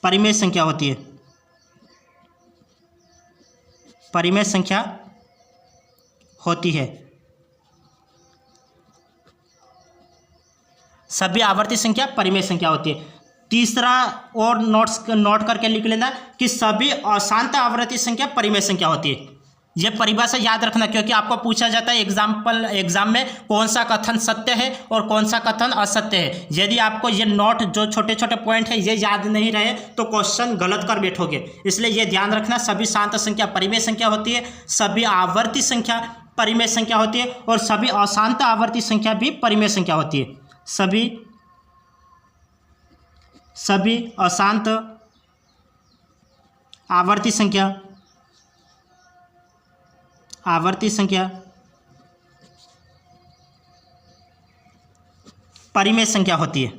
परिमेय संख्या होती है, परिमेय संख्या होती है। सभी आवर्ती संख्या परिमेय संख्या होती है। तीसरा और नोट करके लिख लेना कि सभी अशांत आवर्ती संख्या परिमेय संख्या होती है। यह परिभाषा याद रखना, क्योंकि आपको पूछा जाता है एग्जाम में कौन सा कथन सत्य है और कौन सा कथन असत्य है। यदि आपको ये नोट जो छोटे छोटे पॉइंट है ये याद नहीं रहे तो क्वेश्चन गलत कर बैठोगे। इसलिए ये ध्यान रखना, सभी शांत संख्या परिमेय संख्या होती है, सभी आवर्ती संख्या परिमेय संख्या होती है और सभी अशांत आवर्ती संख्या भी परिमेय संख्या होती है। सभी अशांत आवर्ती संख्या परिमेय संख्या होती है,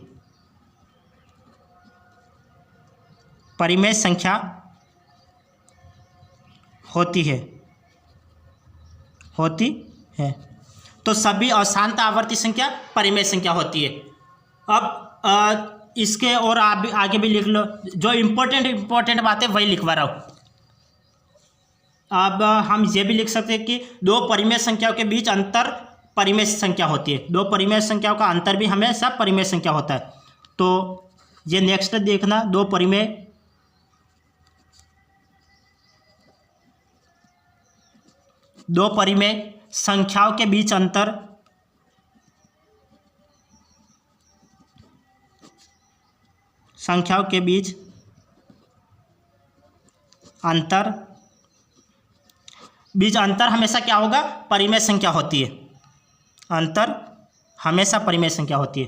परिमेय संख्या होती है। तो सभी अशांत आवर्ती संख्या परिमेय संख्या होती है। अब इसके और आप आगे भी लिख लो, जो इम्पोर्टेंट बातें वही लिखवा रहा हूँ। अब हम ये भी लिख सकते हैं कि दो परिमेय संख्याओं के बीच अंतर परिमेय संख्या होती है। दो परिमेय संख्याओं का अंतर भी हमेशा परिमेय संख्या होता है। तो ये नेक्स्ट देखना, दो परिमेय संख्याओं के बीच अंतर अंतर हमेशा क्या होगा, परिमेय संख्या होती है। अंतर हमेशा परिमेय संख्या होती है।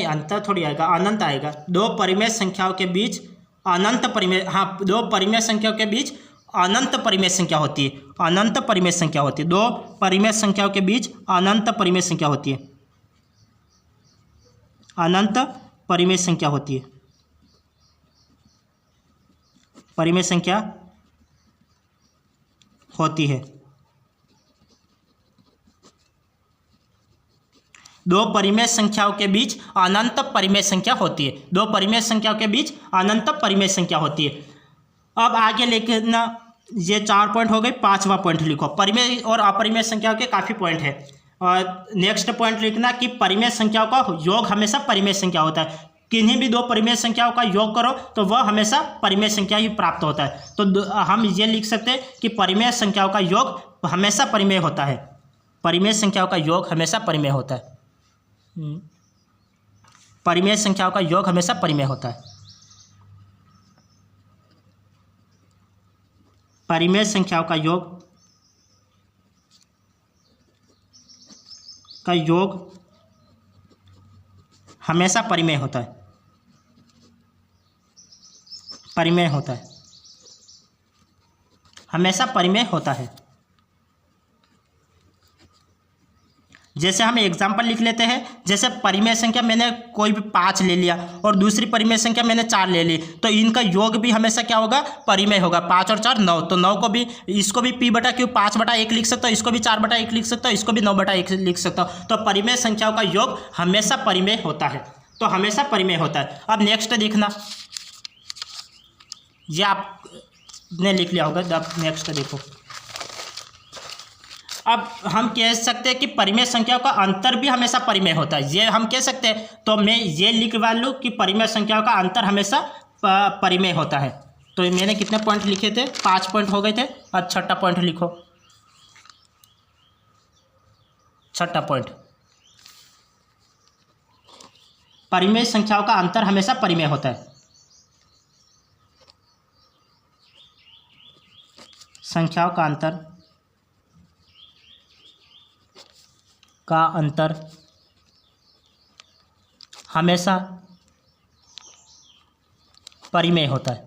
अंतर थोड़ी आएगा, अनंत आएगा। दो परिमेय संख्याओं के बीच अनंत परिमेय, दो परिमेय संख्याओं के बीच अनंत परिमेय संख्या होती है। अनंत परिमेय संख्या होती है, दो परिमेय संख्याओं के बीच अनंत परिमेय संख्या होती है। अनंत परिमेय संख्या होती है, परिमेय संख्या होती है। दो परिमेय संख्याओं के बीच अनंत परिमेय संख्या होती है। दो परिमेय संख्याओं के बीच अनंत परिमेय संख्या होती है। अब आगे लिखना, ये 4 पॉइंट हो गए, 5वां पॉइंट लिखो। परिमेय और अपरिमेय संख्याओं के काफ़ी पॉइंट है। और नेक्स्ट पॉइंट लिखना कि परिमेय संख्याओं का योग हमेशा परिमेय संख्या होता है। किन्हीं भी दो परिमेय संख्याओं का योग करो तो वह हमेशा परिमेय संख्या ही प्राप्त होता है। तो हम ये लिख सकते हैं कि परिमेय संख्याओं का योग हमेशा परिमेय होता है। परिमेय संख्याओं का योग हमेशा परिमेय होता है। परिमेय संख्याओं का योग हमेशा परिमेय होता है। परिमेय संख्याओं का योग हमेशा परिमेय होता है। परिमेय होता है, हमेशा परिमेय होता है। जैसे हम एग्जाम्पल लिख लेते हैं, जैसे परिमेय संख्या मैंने कोई भी 5 ले लिया और दूसरी परिमेय संख्या मैंने 4 ले ली, तो इनका योग भी हमेशा क्या होगा, परिमेय होगा। 5 और 4 9, तो 9 को भी, इसको भी p/q 5/1 लिख सकता हूँ, इसको भी 4/1 लिख सकता हूँ, इसको भी 9/1 लिख सकता हूँ। तो परिमेय संख्याओं का योग हमेशा परिमेय होता है, तो हमेशा परिमेय होता है। अब नेक्स्ट देखना, ये आपने लिख लिया होगा। अब नेक्स्ट देखो, अब हम कह सकते हैं कि परिमेय संख्याओं का अंतर भी हमेशा परिमेय होता है, ये हम कह सकते हैं। तो मैं ये लिखवा लूँ कि परिमेय संख्याओं का अंतर हमेशा परिमेय होता है। तो मैंने कितने पॉइंट लिखे थे, 5 पॉइंट हो गए थे। अब छठा पॉइंट लिखो, छठा पॉइंट, परिमेय संख्याओं का अंतर हमेशा परिमेय होता है। संख्याओं का अंतर हमेशा परिमेय होता है।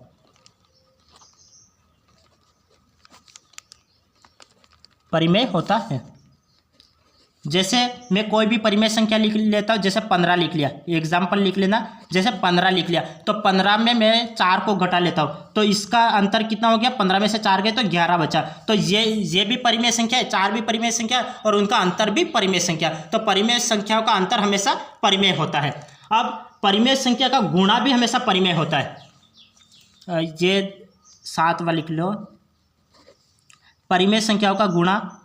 परिमेय होता है। जैसे मैं कोई भी परिमेय संख्या लिख लेता हूँ, जैसे 15 लिख लिया, एग्जाम्पल लिख लेना, जैसे 15 लिख लिया, तो 15 में मैं 4 को घटा लेता हूँ, तो इसका अंतर कितना हो गया, 15 में से 4 गए तो 11 बचा। तो ये भी परिमेय संख्या है, 4 भी परिमेय संख्या है और उनका अंतर भी परिमेय संख्या। तो परिमेय संख्याओं का अंतर हमेशा परिमेय होता है। अब परिमेय संख्या का गुणा भी हमेशा परिमेय होता है। ये 7वां लिख लो, परिमेय संख्याओं का गुणा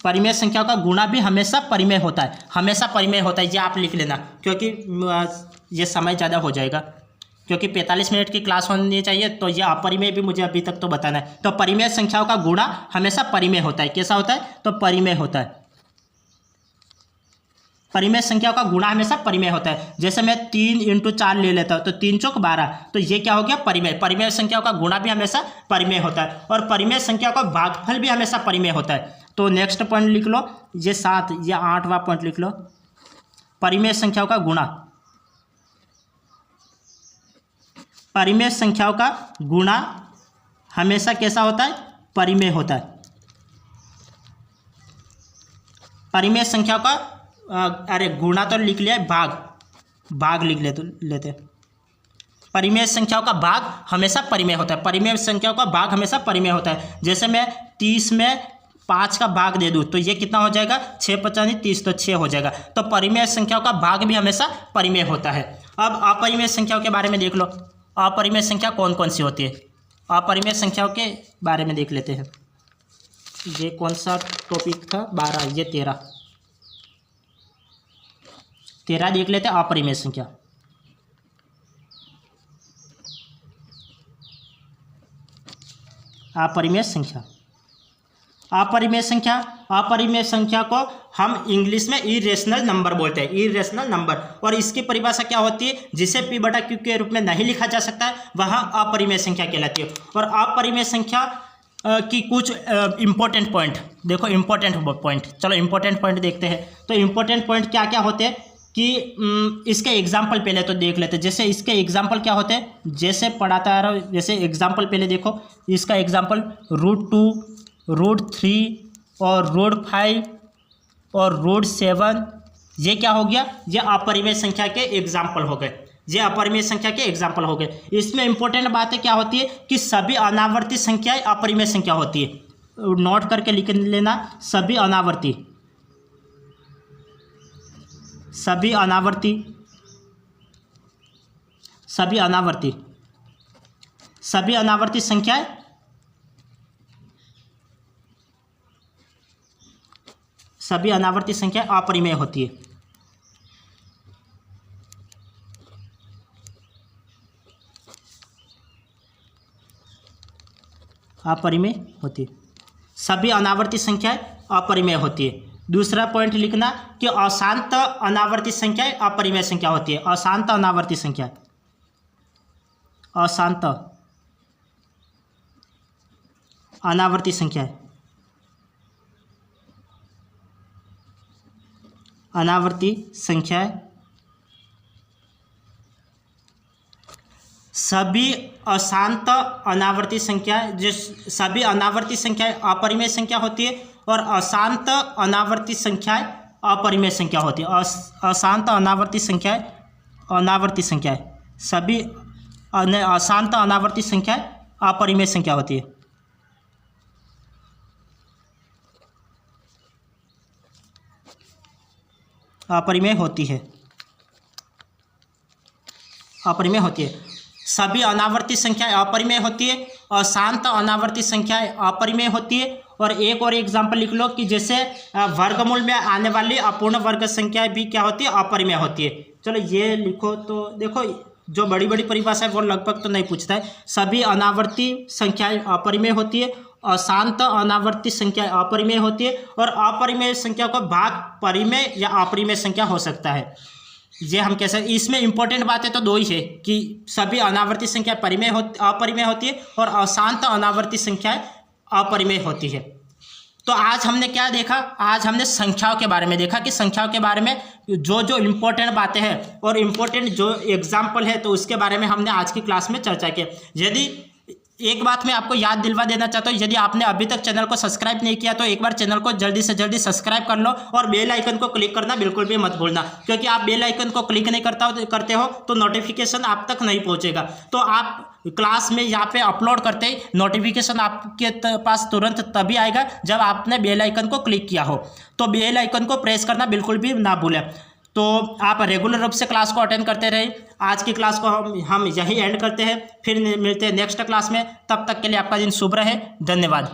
परिमेय संख्याओं का गुणा भी हमेशा परिमेय होता है, हमेशा परिमेय होता है। ये आप लिख लेना, क्योंकि ये समय ज़्यादा हो जाएगा, क्योंकि 45 मिनट की क्लास होनी चाहिए। तो ये अपरिमेय भी मुझे अभी तक तो बताना है। तो परिमेय संख्याओं का गुणा हमेशा परिमेय होता है। कैसा होता है, तो परिमेय होता है। परिमेय संख्याओं का गुणा हमेशा परिमेय होता है। जैसे मैं 3 × 4 ले लेता हूँ, तो 3 चौक 12, तो ये क्या हो गया, परिमेय। परिमेय संख्याओं का गुणा भी हमेशा परिमेय होता है और परिमेय संख्या का भागफल भी हमेशा परिमेय होता है। तो नेक्स्ट पॉइंट लिख लो, ये 7, ये 8वां पॉइंट लिख लो, परिमेय संख्याओं का गुणा। परिमेय संख्याओं का गुणा हमेशा कैसा होता है, परिमेय होता है। परिमेय संख्याओं का अरे गुणा तो लिख लिया है, भाग लिख लेते। परिमेय संख्याओं का भाग हमेशा परिमेय होता है। परिमेय संख्याओं का भाग हमेशा परिमेय होता है। जैसे मैं 30 में 5 का भाग दे दूँ, तो ये कितना हो जाएगा, 6 × 5 = 30, तो 6 हो जाएगा। तो परिमेय संख्याओं का भाग भी हमेशा परिमेय होता है। अब अपरिमेय संख्याओं के बारे में देख लो, अपरिमेय संख्या कौन कौन सी होती है। अपरिमेय संख्याओं के बारे में देख लेते हैं। ये कौन सा टॉपिक था, 12, ये 13 देख लेते हैं। अपरिमेय संख्या, अपरिमेय संख्या, अपरिमेय संख्या को हम इंग्लिश में इरेशनल नंबर बोलते हैं, इरेशनल नंबर। और इसकी परिभाषा क्या होती है, जिसे p/q के रूप में नहीं लिखा जा सकता है, वह अपरिमेय संख्या कहलाती है। और अपरिमेय संख्या की कुछ इंपॉर्टेंट पॉइंट देखो, इंपॉर्टेंट पॉइंट, चलो इंपॉर्टेंट पॉइंट देखते हैं। तो इंपॉर्टेंट पॉइंट क्या क्या होते हैं कि इसके एग्जाम्पल पहले तो देख लेते हैं। जैसे इसके एग्जाम्पल क्या होते हैं, जैसे पढ़ाता आ रहा हूँ, जैसे एग्जाम्पल पहले देखो, इसका एग्जाम्पल √2, √3 और √5 और √7, ये क्या हो गया, ये अपरिमेय संख्या के एग्जाम्पल हो गए। ये अपरिमेय संख्या के एग्जाम्पल हो गए। इसमें इंपॉर्टेंट बातें क्या होती है कि सभी अनावर्ती संख्याएं अपरिमेय संख्या होती है। नोट करके लिख लेना, सभी अनावर्ती संख्याएं अपरिमेय होती है। अपरिमेय होती है, सभी अनावर्ती संख्याएं अपरिमेय होती है। दूसरा पॉइंट लिखना कि अशांत अनावर्ती संख्याएं अपरिमेय संख्या होती है। अशांत अनावर्ती संख्या, अशांत अनावर्ती संख्याएं सभी अशांत अनावर्ती संख्याएं, जो सभी अनावर्ती संख्याएं अपरिमेय संख्या होती है और अशांत अनावर्ती संख्याएं अपरिमेय संख्या होती है। अशांत अनावर्ती संख्याएं सभी अशांत अनावर्ती संख्याएं अपरिमेय संख्या होती है। अपरिमेय होती है। सभी अनावर्ती संख्याएं अपरिमेय होती है, अशांत अनावर्ती संख्याएं अपरिमेय होती है। और एक और एग्जांपल लिख लो कि जैसे वर्गमूल में आने वाली अपूर्ण वर्ग संख्याएं भी क्या होती है, अपरिमेय होती है। चलो ये लिखो तो देखो जो बड़ी बड़ी परिभाषा है वो लगभग तो नहीं पूछता है। सभी अनावर्ती संख्याएं अपरिमेय होती है, अशांत अनावर्ती संख्याएं अपरिमेय होती है और अपरिमेय संख्या को भाग परिमेय या अपरिमेय संख्या हो सकता है। ये हम कैसे, इसमें इंपॉर्टेंट बातें तो दो ही है कि सभी अनावर्ती संख्या अपरिमेय होती है और अशांत अनावर्ती संख्याएं अपरिमेय होती है। तो आज हमने क्या देखा, आज हमने संख्याओं के बारे में देखा कि संख्याओं के बारे में जो जो इम्पोर्टेंट बातें हैं और इम्पोर्टेंट जो एग्जाम्पल है तो उसके बारे में हमने आज की क्लास में चर्चा की। यदि एक बात मैं आपको याद दिलवा देना चाहता हूँ, यदि आपने अभी तक चैनल को सब्सक्राइब नहीं किया तो एक बार चैनल को जल्दी से जल्दी सब्सक्राइब कर लो और बेल आइकन को क्लिक करना बिल्कुल भी मत भूलना, क्योंकि आप बेल आइकन को क्लिक नहीं करते हो तो नोटिफिकेशन आप तक नहीं पहुँचेगा। तो आप क्लास में यहाँ पे अपलोड करते ही नोटिफिकेशन आपके पास तुरंत तभी आएगा जब आपने बेल आइकन को क्लिक किया हो। तो बेल आइकन को प्रेस करना बिल्कुल भी ना भूलें। तो आप रेगुलर रूप से क्लास को अटेंड करते रहें। आज की क्लास को हम यहीं एंड करते हैं, फिर मिलते हैं नेक्स्ट क्लास में। तब तक के लिए आपका दिन शुभ रहे। धन्यवाद।